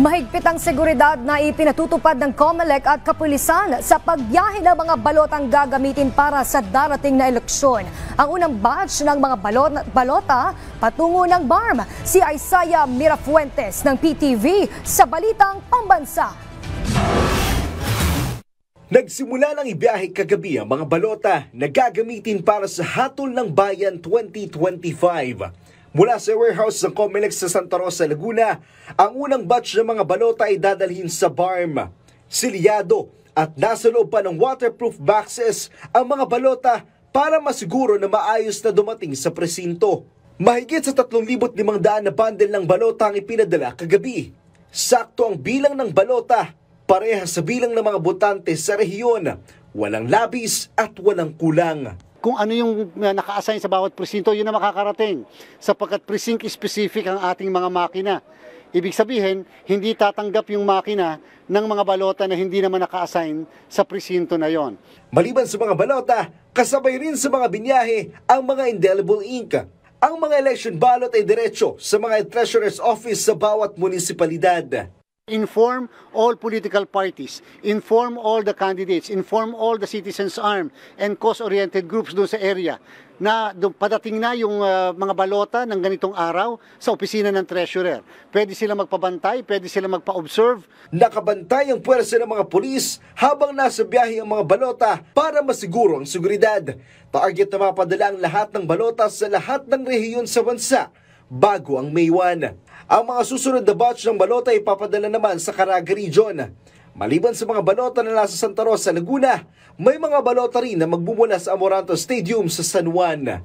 Mahigpit ang seguridad na ipinatutupad ng COMELEC at kapulisan sa pagbiyahe ng mga balotang gagamitin para sa darating na eleksyon. Ang unang batch ng mga balota patungo ng BARM. Si Isaiah Mirafuentes ng PTV sa Balitang Pambansa. Nagsimula ng ibiyahe kagabi ang mga balota na gagamitin para sa Hatol ng Bayan 2025. Mula sa warehouse ng COMELEC sa Santa Rosa, Laguna, ang unang batch ng mga balota ay dadalhin sa BARM. Silyado at nasa loob pa ng waterproof boxes ang mga balota para masiguro na maayos na dumating sa presinto. Mahigit sa 3,500 na bundle ng balota ang ipinadala kagabi. Sakto ang bilang ng balota, parehas sa bilang ng mga botante sa rehiyon. Walang labis at walang kulang. Kung ano yung naka-assign sa bawat presinto, yun na makakarating. Sapagkat precinct specific ang ating mga makina. Ibig sabihin, hindi tatanggap yung makina ng mga balota na hindi naman naka-assign sa presinto na yon. Maliban sa mga balota, kasabay rin sa mga binyahe ang mga indelible ink. Ang mga election ballot ay diretso sa mga treasurer's office sa bawat munisipalidad. Inform all political parties, inform all the candidates, inform all the citizens armed and cause-oriented groups doon sa area na padating na yung mga balota ng ganitong araw sa opisina ng treasurer. Pwede sila magpabantay, pwede sila magpa-observe. Nakabantay ang puwersa ng mga pulis habang nasa biyahe ang mga balota para masiguro ang seguridad. Target na mapadala ang lahat ng balota sa lahat ng rehiyon sa bansa bago ang May 1. Ang mga susunod na batch ng balota ay papadala naman sa Caraga Region. Maliban sa mga balota na nasa Santa Rosa, Laguna, may mga balota rin na magbumula sa Amoranto Stadium sa San Juan.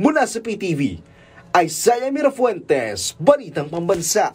Mula sa PTV, Isaiah Mirafuentes, Balitang Pambansa.